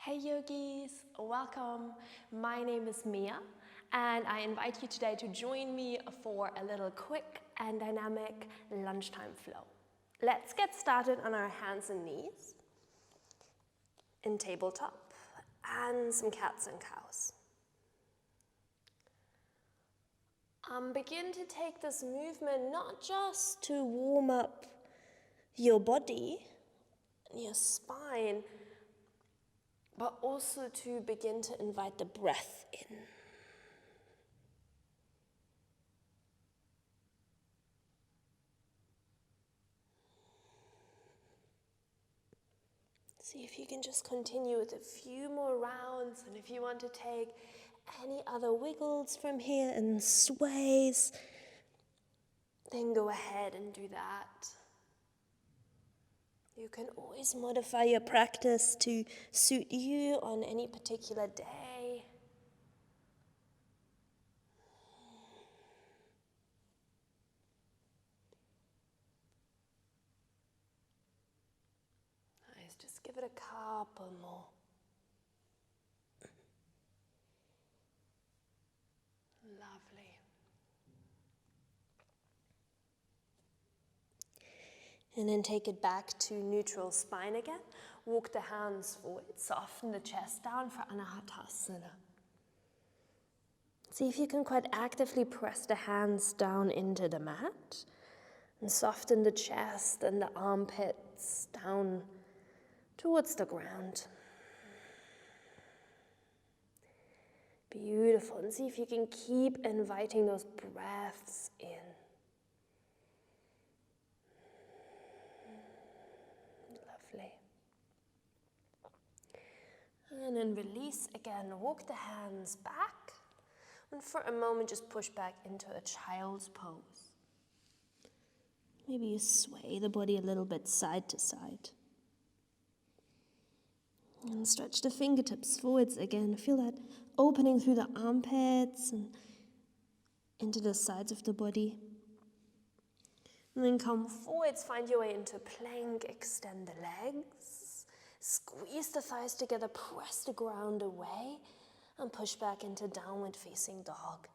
Hey yogis, welcome. My name is Mia and I invite you today to join me for a little quick and dynamic lunchtime flow. Let's get started on our hands and knees in tabletop and some cats and cows. Begin to take this movement not just to warm up your body and your spine, but also to begin to invite the breath in. See if you can just continue with a few more rounds, and if you want to take any other wiggles from here and sways, then go ahead and do that. You can always modify your practice to suit you on any particular day. Nice, just give it a couple more. Lovely. And then take it back to neutral spine again. Walk the hands forward, soften the chest down for Anahatasana. See if you can quite actively press the hands down into the mat and soften the chest and the armpits down towards the ground. Beautiful. And see if you can keep inviting those breaths in. Lovely. And then release again. Walk the hands back. And for a moment, just push back into a child's pose. Maybe you sway the body a little bit side to side. And stretch the fingertips forwards again. Feel that opening through the armpits and into the sides of the body. And then come forwards, find your way into plank, extend the legs. Squeeze the thighs together, press the ground away, and push back into downward facing dog.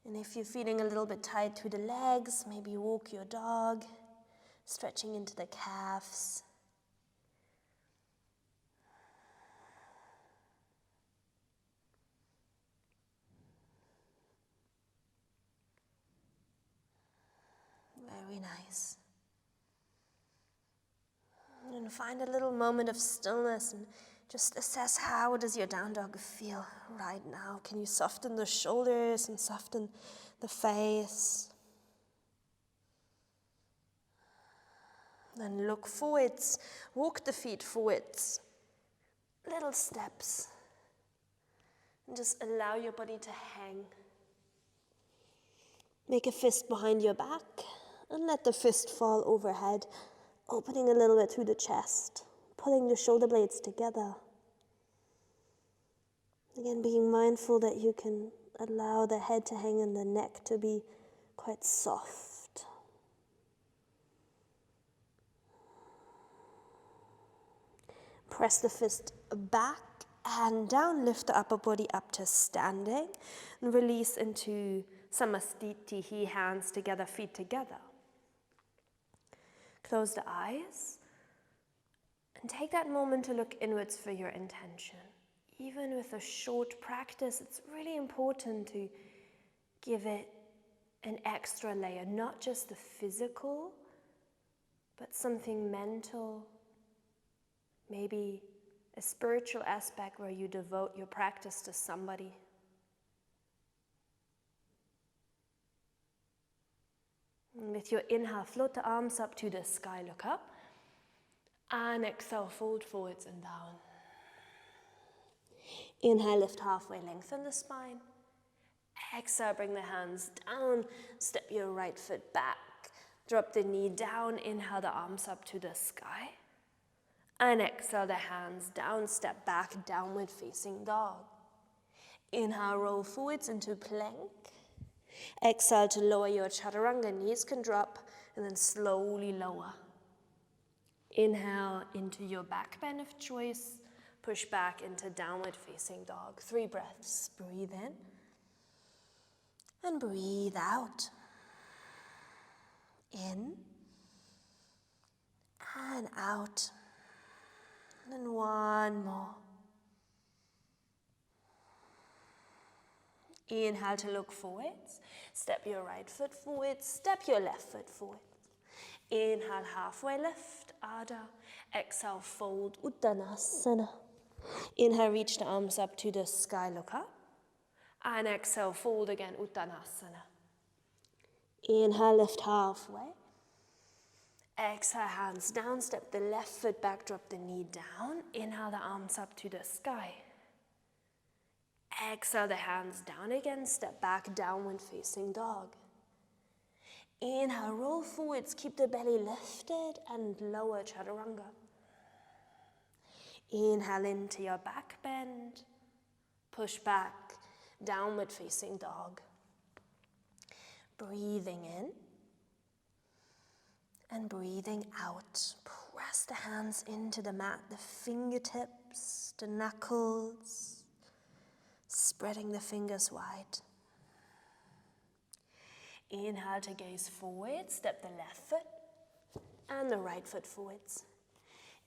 And if you're feeling a little bit tight through the legs, maybe walk your dog, stretching into the calves. Very nice. And find a little moment of stillness and just assess how does your down dog feel right now. Can you soften the shoulders and soften the face? Then look forwards, walk the feet forwards, little steps. And just allow your body to hang. Make a fist behind your back and let the fist fall overhead, opening a little bit through the chest, pulling the shoulder blades together. Again, being mindful that you can allow the head to hang and the neck to be quite soft. Press the fist back and down, lift the upper body up to standing, and release into Samastitihi, hands together, feet together. Close the eyes and take that moment to look inwards for your intention. Even with a short practice, it's really important to give it an extra layer, not just the physical, but something mental, maybe a spiritual aspect where you devote your practice to somebody. And with your inhale, float the arms up to the sky, look up. And exhale, fold forwards and down. Inhale, lift halfway, lengthen the spine. Exhale, bring the hands down, step your right foot back. Drop the knee down, inhale the arms up to the sky. And exhale the hands down, step back, downward facing dog. Inhale, roll forwards into plank. Exhale to lower your chaturanga, knees can drop, and then slowly lower. Inhale into your back bend of choice, push back into downward facing dog. 3 breaths, breathe in, and breathe out. In, and out. And one more. Inhale to look forwards. Step your right foot forward, step your left foot forward. Inhale, halfway lift, Adha. Exhale, fold, Uttanasana. Inhale, reach the arms up to the sky, look up. And exhale, fold again, Uttanasana. Inhale, lift halfway. Exhale, hands down, step the left foot back, drop the knee down. Inhale, the arms up to the sky. Exhale, the hands down again, step back, downward facing dog. Inhale, roll forwards, keep the belly lifted and lower chaturanga. Inhale into your back bend, push back, downward facing dog. Breathing in and breathing out. Press the hands into the mat, the fingertips, the knuckles, spreading the fingers wide. Inhale to gaze forward, step the left foot and the right foot forwards.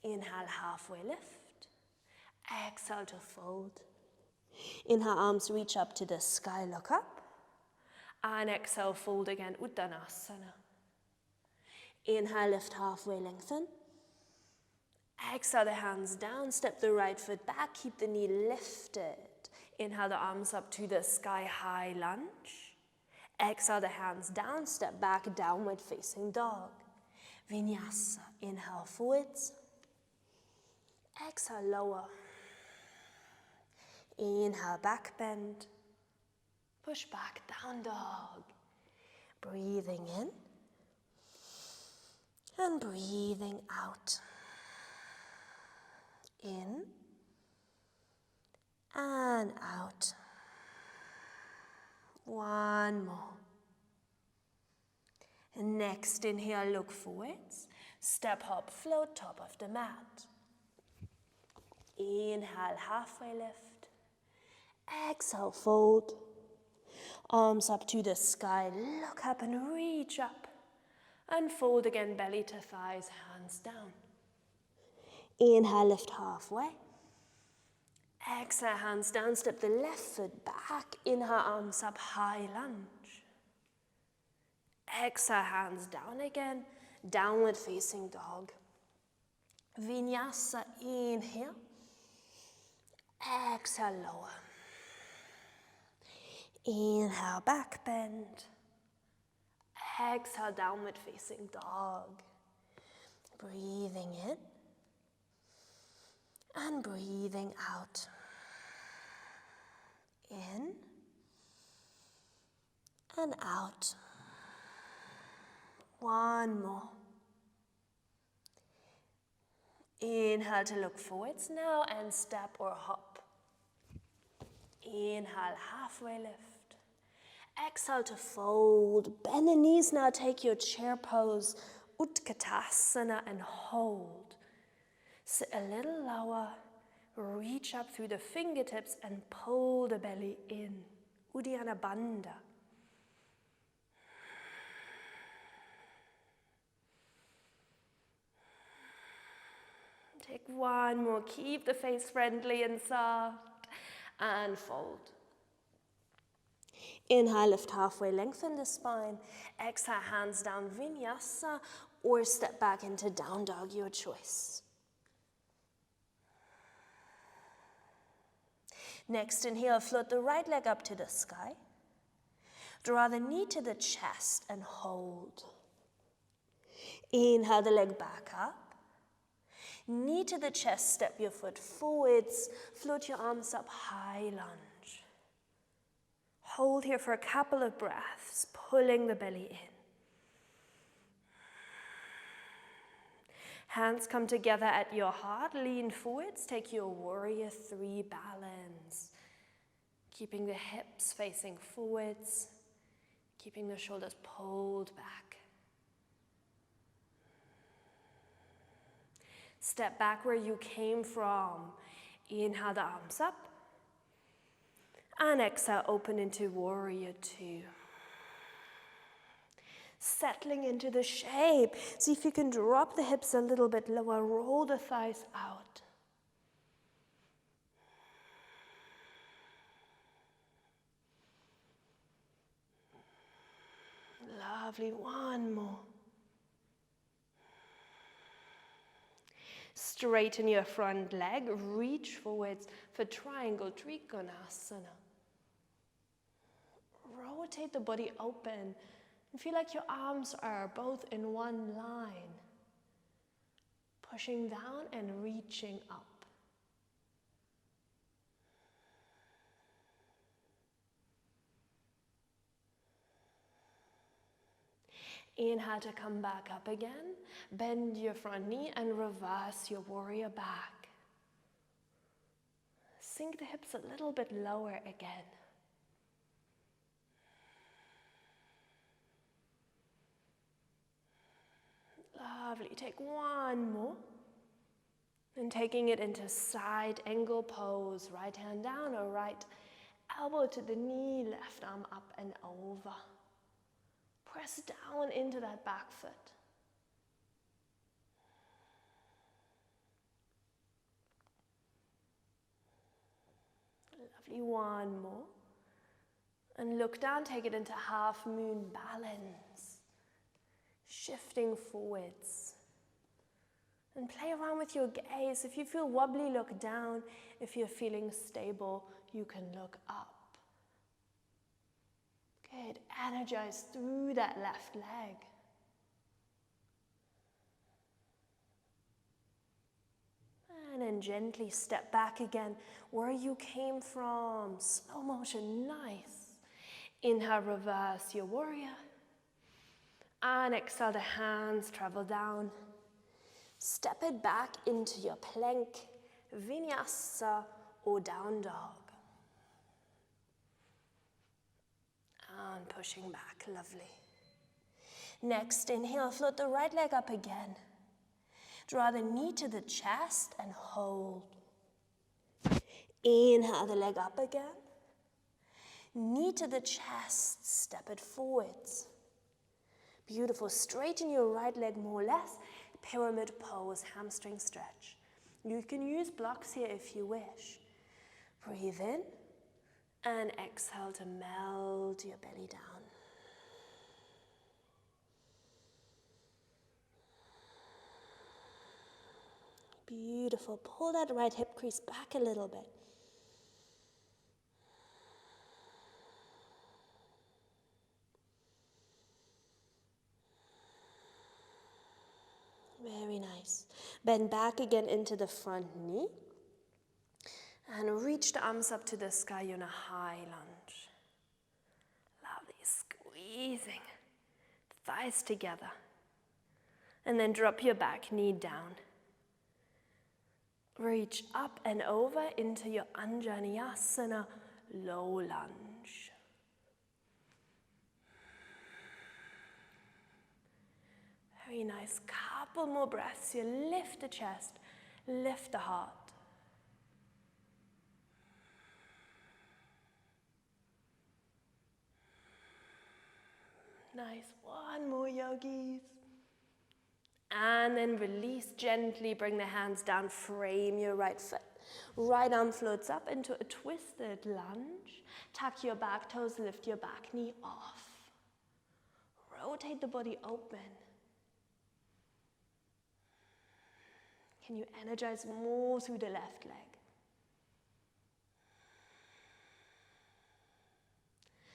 Inhale, halfway lift. Exhale to fold. Inhale, arms reach up to the sky, look up. And exhale, fold again, Uttanasana. Inhale, lift halfway, lengthen. Exhale, the hands down, step the right foot back, keep the knee lifted. Inhale, the arms up to the sky, high lunge. Exhale, the hands down, step back, downward facing dog. Vinyasa, inhale forwards. Exhale, lower. Inhale, back bend. Push back, down dog. Breathing in and breathing out. In and out. One more. And next, inhale, look forwards. Step, hop, float, top of the mat. Inhale, halfway lift. Exhale, fold. Arms up to the sky, look up and reach up. And fold again, belly to thighs, hands down. Inhale, lift halfway. Exhale, hands down, step the left foot back. Inhale, arms up, high lunge. Exhale, hands down again, downward facing dog. Vinyasa, inhale. Exhale, lower. Inhale, back bend. Exhale, downward facing dog. Breathing in and breathing out. In and out. One more. Inhale to look forwards now and step or hop. Inhale, halfway lift. Exhale to fold. Bend the knees now, take your chair pose, Utkatasana, and hold. Sit a little lower, reach up through the fingertips and pull the belly in, Uddiyana Bandha. Take one more, keep the face friendly and soft, and fold. Inhale, lift halfway, lengthen the spine. Exhale, hands down, vinyasa, or step back into down dog, your choice. Next, inhale, float the right leg up to the sky. Draw the knee to the chest and hold. Inhale, the leg back up. Knee to the chest, step your foot forwards. Float your arms up, high lunge. Hold here for a couple of breaths, pulling the belly in. Hands come together at your heart, lean forwards, take your warrior 3 balance. Keeping the hips facing forwards, Keeping the shoulders pulled back. Step back where you came from. Inhale the arms up. And exhale, open into warrior two. Settling into the shape. See if you can drop the hips a little bit lower. Roll the thighs out. Lovely. One more. Straighten your front leg. Reach forwards for triangle trikonasana. Rotate the body open. And feel like your arms are both in one line. Pushing down and reaching up. Inhale to come back up again. Bend your front knee and reverse your warrior back. Sink the hips a little bit lower again. Lovely. Take one more. And taking it into side angle pose. Right hand down or right elbow to the knee. Left arm up and over. Press down into that back foot. Lovely. One more. And look down. Take it into half moon balance. Shifting forwards. And play around with your gaze. If you feel wobbly, look down. If you're feeling stable, you can look up. Good. Energize through that left leg. And then gently step back again where you came from. Slow motion. Nice. Inhale, reverse your warrior. And exhale, the hands travel down. Step it back into your plank, vinyasa or down dog. And pushing back, lovely. Next, inhale, float the right leg up again. Draw the knee to the chest and hold. Inhale the leg up again. Knee to the chest, step it forwards. Beautiful. Straighten your right leg more or less. Pyramid pose, hamstring stretch. You can use blocks here if you wish. Breathe in and exhale to melt your belly down. Beautiful. Pull that right hip crease back a little bit. Very nice. Bend back again into the front knee. And reach the arms up to the sky in a high lunge. Lovely. Squeezing the thighs together. And then drop your back knee down. Reach up and over into your Anjaneyasana low lunge. Very nice. Couple more breaths. You lift the chest, lift the heart. Nice. One more, yogis. And then release gently. Bring the hands down. Frame your right foot. Right arm floats up into a twisted lunge. Tuck your back toes. Lift your back knee off. Rotate the body open. Can you energize more through the left leg?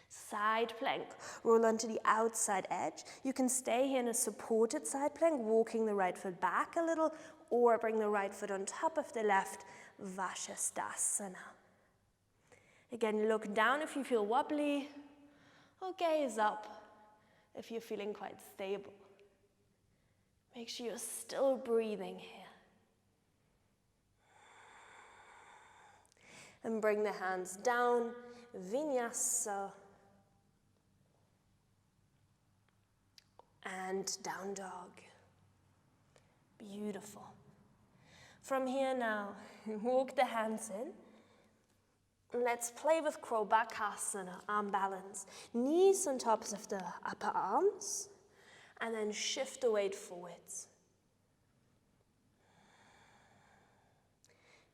Side plank. Roll onto the outside edge. You can stay here in a supported side plank, walking the right foot back a little, or bring the right foot on top of the left, Vashisthasana. Again, look down if you feel wobbly, or gaze up if you're feeling quite stable. Make sure you're still breathing here. And bring the hands down, Vinyasa. and down dog. Beautiful. From here now, walk the hands in. Let's play with crow bakasana, arm balance. Knees on tops of the upper arms, and then shift the weight forwards.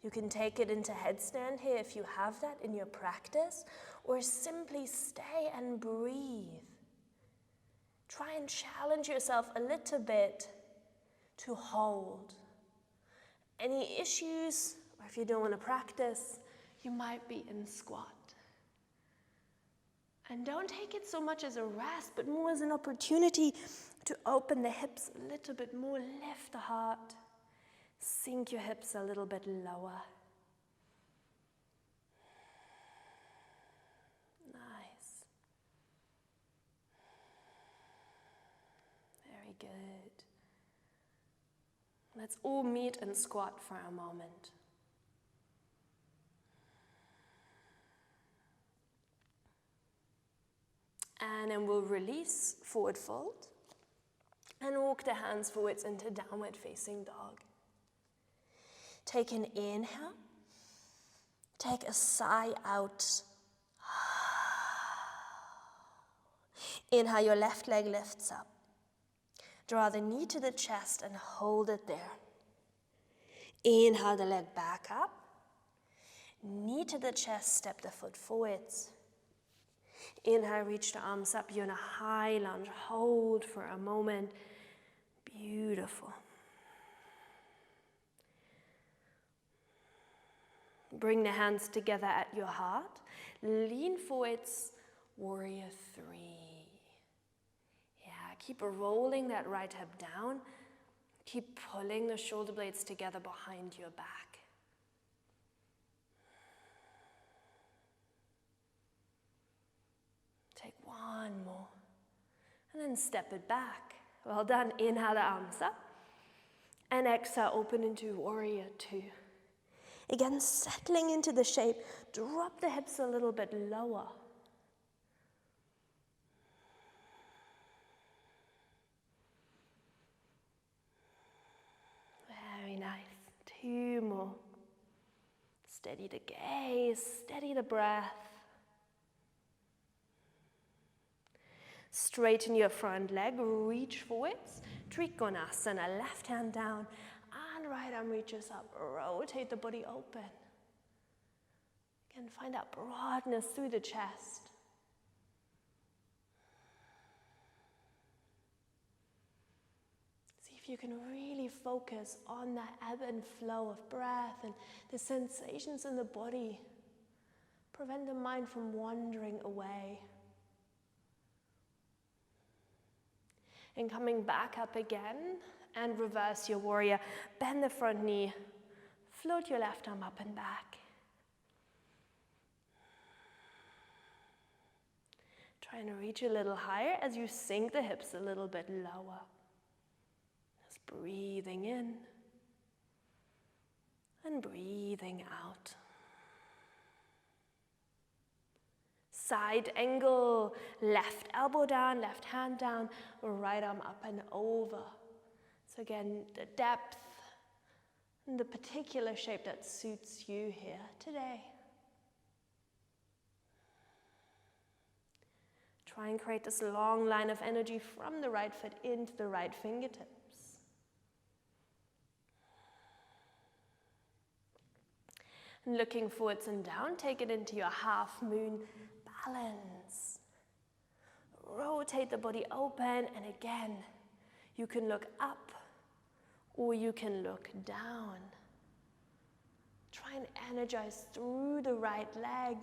You can take it into headstand here if you have that in your practice, or simply stay and breathe. Try and challenge yourself a little bit to hold. Any issues, or if you don't want to practice, you might be in squat. And don't take it so much as a rest, but more as an opportunity to open the hips a little bit more, lift the heart, sink your hips a little bit lower. Nice. Very good. Let's all meet and squat for a moment. And then we'll release, forward fold, and walk the hands forwards into downward facing dog. Take an inhale, take a sigh out. Inhale, your left leg lifts up. Draw the knee to the chest and hold it there. Inhale the leg back up. Knee to the chest, step the foot forwards. Inhale, reach the arms up. You're in a high lunge. Hold for a moment. Beautiful. Bring the hands together at your heart. Lean forwards, warrior three. Yeah, keep rolling that right hip down. Keep pulling the shoulder blades together behind your back. Take one more. And then step it back. Well done. Inhale the arms up. And exhale, open into warrior two. Again, settling into the shape. Drop the hips a little bit lower. Very nice. Two more. Steady the gaze, steady the breath. Straighten your front leg, reach forwards. Trikonasana, left hand down, and right arm reaches up. Rotate the body open. Again, find that broadness through the chest. See if you can really focus on that ebb and flow of breath and the sensations in the body. Prevent the mind from wandering away. And coming back up again, and reverse your warrior. Bend the front knee, float your left arm up and back. Try and reach a little higher as you sink the hips a little bit lower. Just breathing in and breathing out. Side angle, left elbow down, left hand down, right arm up and over. So again, the depth and the particular shape that suits you here today. Try and create this long line of energy from the right foot into the right fingertips. And looking forwards and down, take it into your half moon balance. Rotate the body open, and again, you can look up or you can look down. Try and energize through the right leg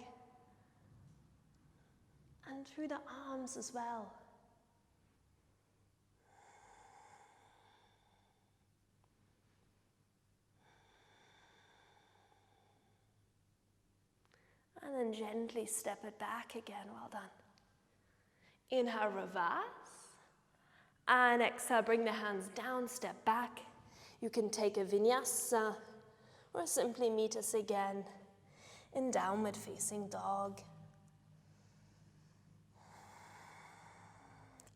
and through the arms as well. And then gently step it back again. Well done. Inhale, reverse. And exhale, bring the hands down, step back. You can take a vinyasa or simply meet us again in downward facing dog.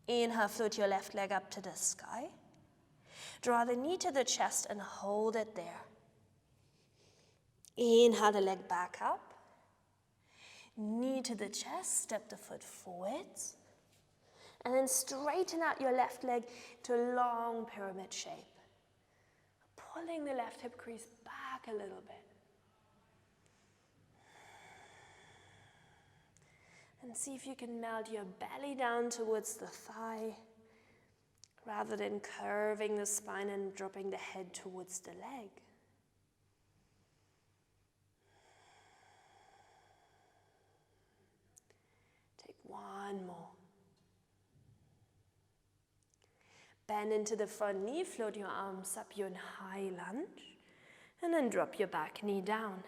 Inhale, float your left leg up to the sky. Draw the knee to the chest and hold it there. Inhale the leg back up. Knee to the chest, step the foot forwards. And then straighten out your left leg to a long pyramid shape. Pulling the left hip crease back a little bit. And see if you can melt your belly down towards the thigh, rather than curving the spine and dropping the head towards the leg. Take one more. Bend into the front knee, float your arms up, you're in high lunge, and then drop your back knee down.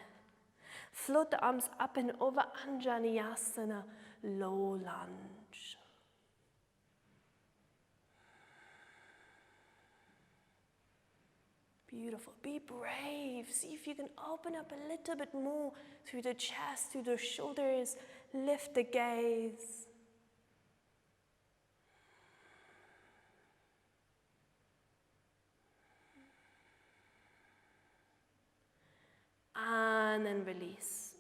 Float the arms up and over, Anjaneyasana, low lunge. Beautiful. Be brave. See if you can open up a little bit more through the chest, through the shoulders. Lift the gaze. And then release.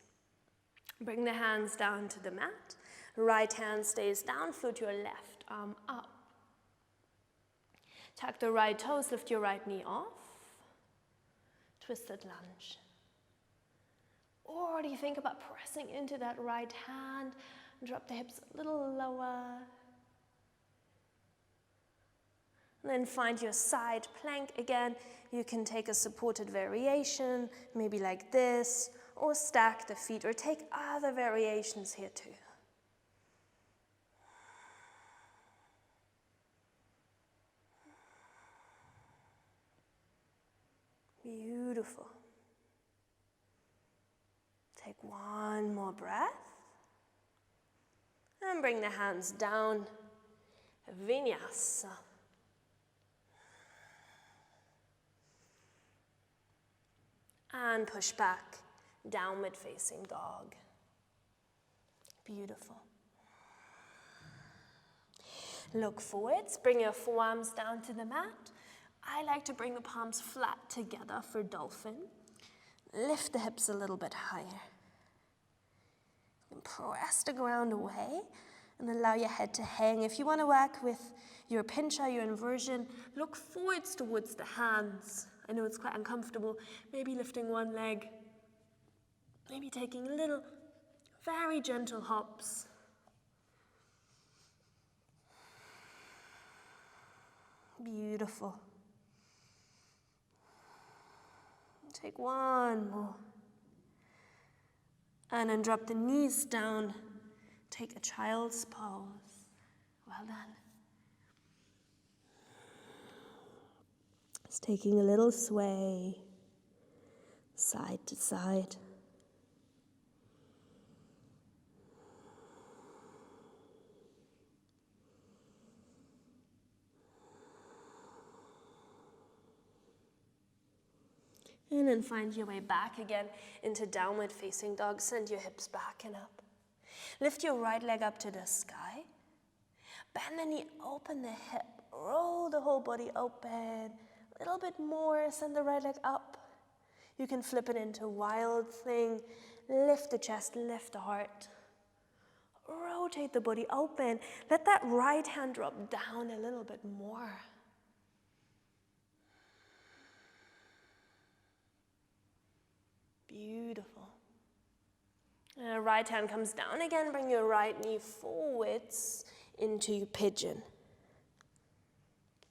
Bring the hands down to the mat. Right hand stays down, float your left arm up. Tuck the right toes, lift your right knee off. Twisted lunge. Or do you think about pressing into that right hand? Drop the hips a little lower. And then find your side plank again. You can take a supported variation, maybe like this, or stack the feet, or take other variations here too. Beautiful. Take one more breath. And bring the hands down. Vinyasa. And push back. Downward facing dog. Beautiful. Look forwards. Bring your forearms down to the mat. I like to bring the palms flat together for dolphin. Lift the hips a little bit higher. And press the ground away and allow your head to hang. If you want to work with your pincha, your inversion, look forwards towards the hands. I know it's quite uncomfortable. Maybe lifting one leg. Maybe taking little, very gentle hops. Beautiful. Take one more. And then drop the knees down. Take a child's pose. Well done. Just taking a little sway, side to side. And then find your way back again into downward facing dog. Send your hips back and up. Lift your right leg up to the sky. Bend the knee, open the hip. Roll the whole body open. A little bit more, send the right leg up. You can flip it into wild thing. Lift the chest, lift the heart. Rotate the body open. Let that right hand drop down a little bit more. Beautiful. Right hand comes down again. Bring your right knee forwards into pigeon.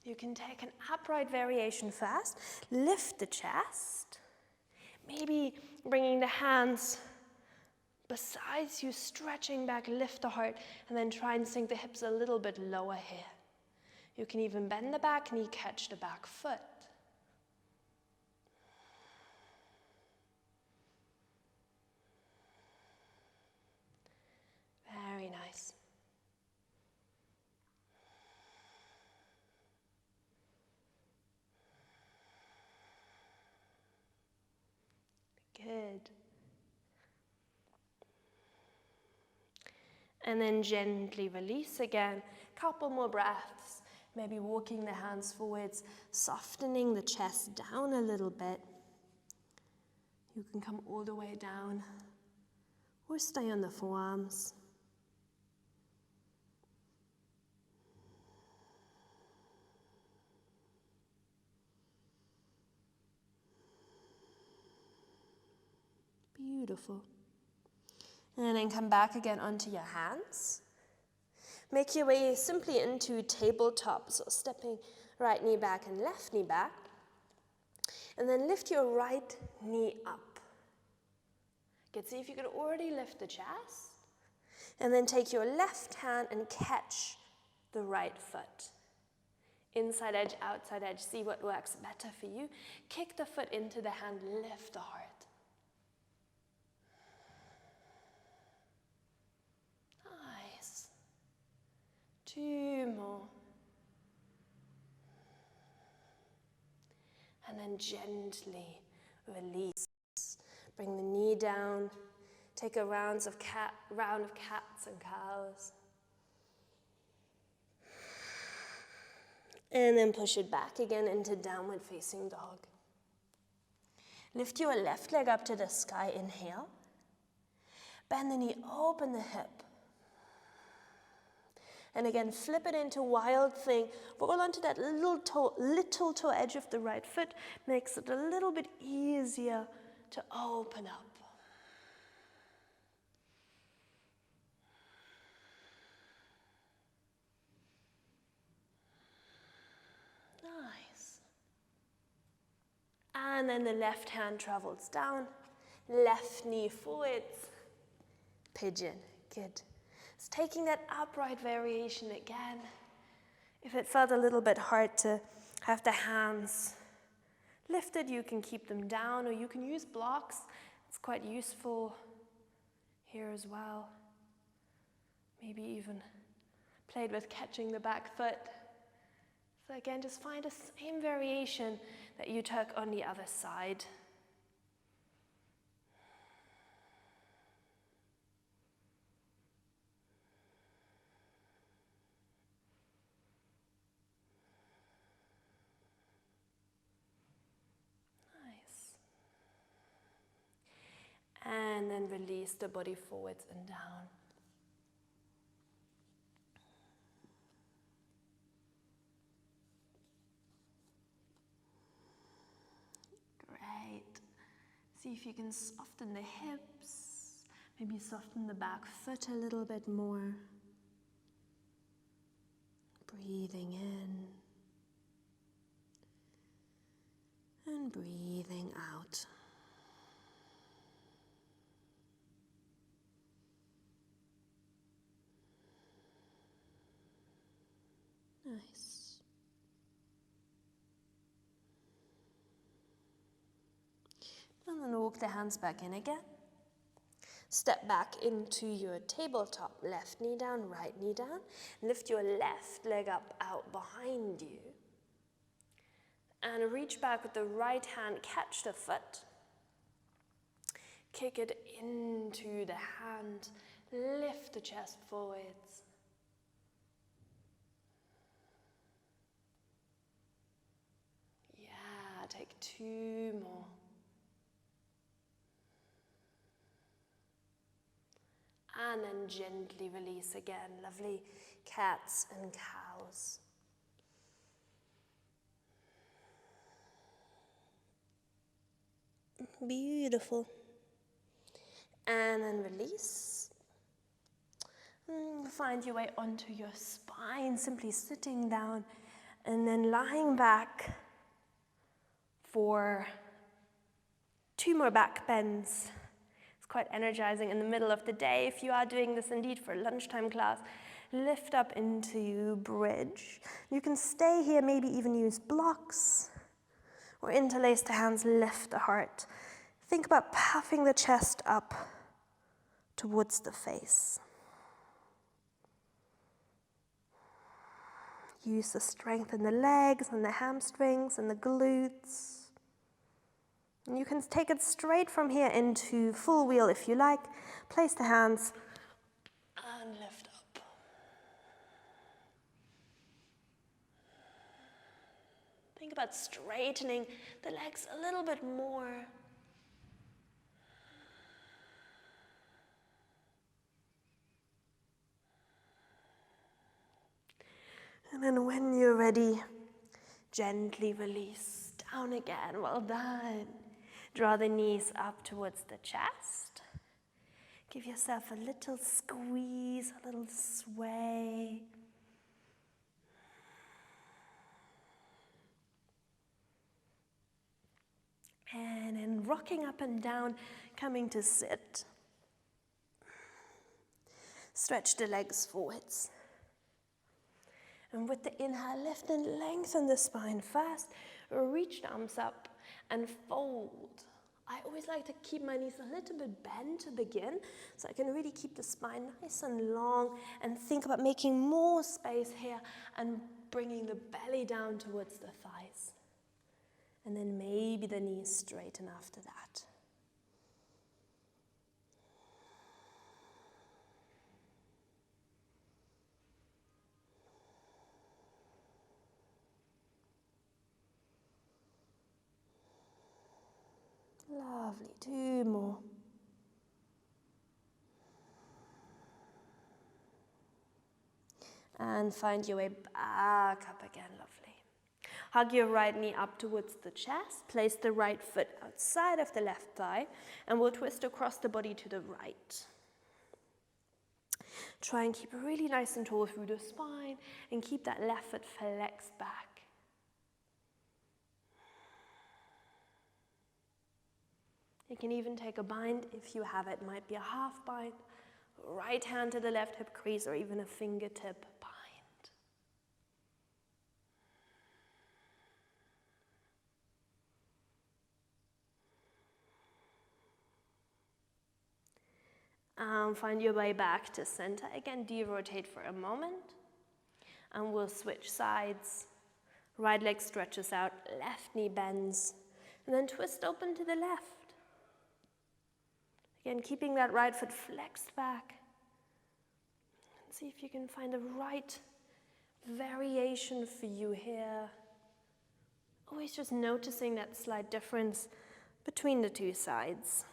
You can take an upright variation first. Lift the chest. Maybe bringing the hands besides you, stretching back, lift the heart, and then try and sink the hips a little bit lower here. You can even bend the back knee, catch the back foot. Very nice. Good. And then gently release again. Couple more breaths, maybe walking the hands forwards, softening the chest down a little bit. You can come all the way down or stay on the forearms. Beautiful. And then come back again onto your hands. Make your way simply into tabletop, so stepping right knee back and left knee back. And then lift your right knee up. Good, see if you can already lift the chest. And then take your left hand and catch the right foot. Inside edge, outside edge, see what works better for you. Kick the foot into the hand, lift the heart. Nice. 2 more. And then gently release. Bring the knee down. Take a round of cats and cows. And then push it back again into downward facing dog. Lift your left leg up to the sky, inhale. Bend the knee, open the hip. And again, flip it into wild thing. Roll onto that little toe edge of the right foot. Makes it a little bit easier to open up. Nice. And then the left hand travels down. Left knee forwards. Pigeon. Good. It's taking that upright variation again. If it felt a little bit hard to have the hands lifted, you can keep them down, or you can use blocks. It's quite useful here as well. Maybe even played with catching the back foot. So again, just find the same variation that you took on the other side. And then release the body forwards and down. Great. See if you can soften the hips, maybe soften the back foot a little bit more. Breathing in and breathing out. Nice. And then walk the hands back in again. Step back into your tabletop. Left knee down, right knee down. Lift your left leg up out behind you. And reach back with the right hand, catch the foot. Kick it into the hand. Lift the chest forwards. Take 2 more. And then gently release again. Lovely cats and cows. Beautiful. And then release. Find your way onto your spine, simply sitting down and then lying back for 2 more back bends. It's quite energizing in the middle of the day. If you are doing this indeed for a lunchtime class, lift up into bridge. You can stay here, maybe even use blocks or interlace the hands, lift the heart. Think about puffing the chest up towards the face. Use the strength in the legs and the hamstrings and the glutes. And you can take it straight from here into full wheel if you like. Place the hands and lift up. Think about straightening the legs a little bit more. And then when you're ready, gently release down again. Well done. Draw the knees up towards the chest. Give yourself a little squeeze, a little sway. And then rocking up and down, coming to sit. Stretch the legs forwards. And with the inhale, lift and lengthen the spine first. Reach the arms up and fold. I always like to keep my knees a little bit bent to begin, so I can really keep the spine nice and long and think about making more space here and bringing the belly down towards the thighs. And then maybe the knees straighten after that. Lovely, 2 more. And find your way back up again, lovely. Hug your right knee up towards the chest, place the right foot outside of the left thigh, and we'll twist across the body to the right. Try and keep really nice and tall through the spine, and keep that left foot flexed back. You can even take a bind if you have it. Might be a half bind, right hand to the left hip crease, or even a fingertip bind. Find your way back to center. Again, de-rotate for a moment. And we'll switch sides. Right leg stretches out, left knee bends, and then twist open to the left. Again, keeping that right foot flexed back. See if you can find the right variation for you here. Always just noticing that slight difference between the two sides.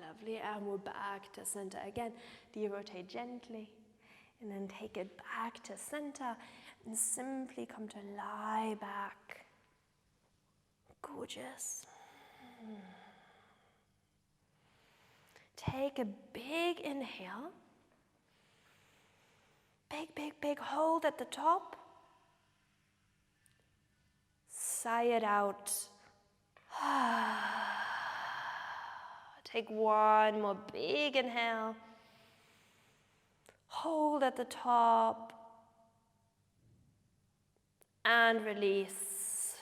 Lovely, and we're back to center again. De-rotate gently, and then take it back to center, and simply come to lie back. Gorgeous. Take a big inhale. Big, big, big hold at the top. Sigh it out. Take one more big inhale. Hold at the top. And release.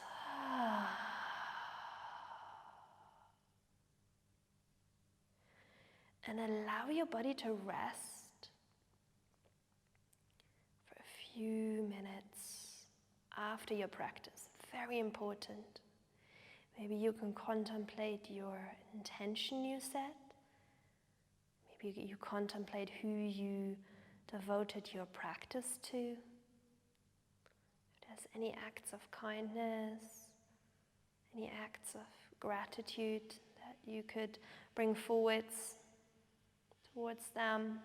And allow your body to rest for a few minutes after your practice. Very important. Maybe you can contemplate your intention you set. Maybe you contemplate who you devoted your practice to. If there's any acts of kindness, any acts of gratitude that you could bring forwards towards them.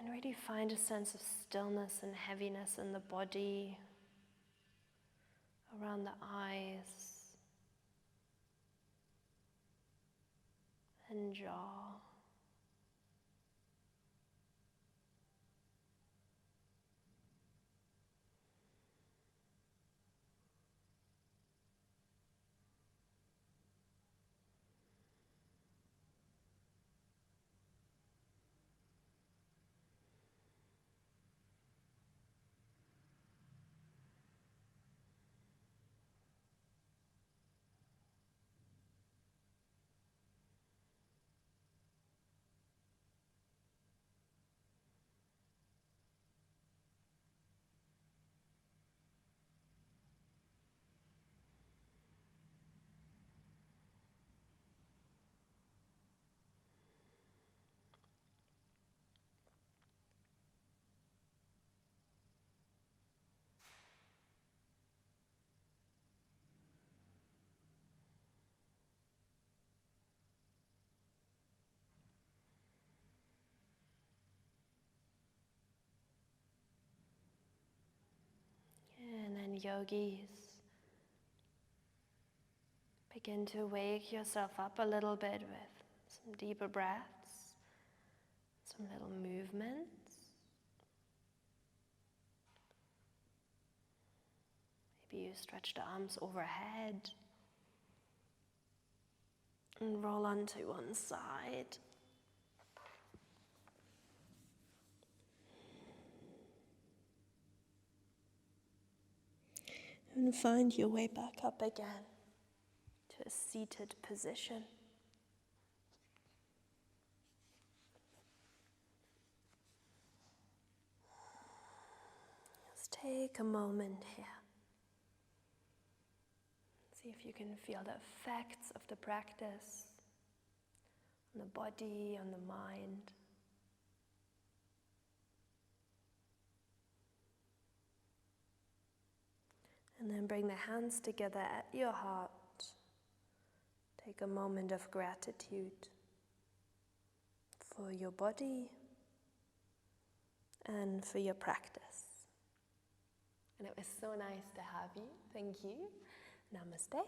And really find a sense of stillness and heaviness in the body, around the eyes and jaw. yogis. Begin to wake yourself up a little bit with some deeper breaths, some little movements. Maybe you stretch the arms overhead and roll onto one side. And find your way back up again to a seated position. Just take a moment here. See if you can feel the effects of the practice on the body, on the mind. And then bring the hands together at your heart. Take a moment of gratitude for your body and for your practice. And it was so nice to have you. Thank you. Namaste.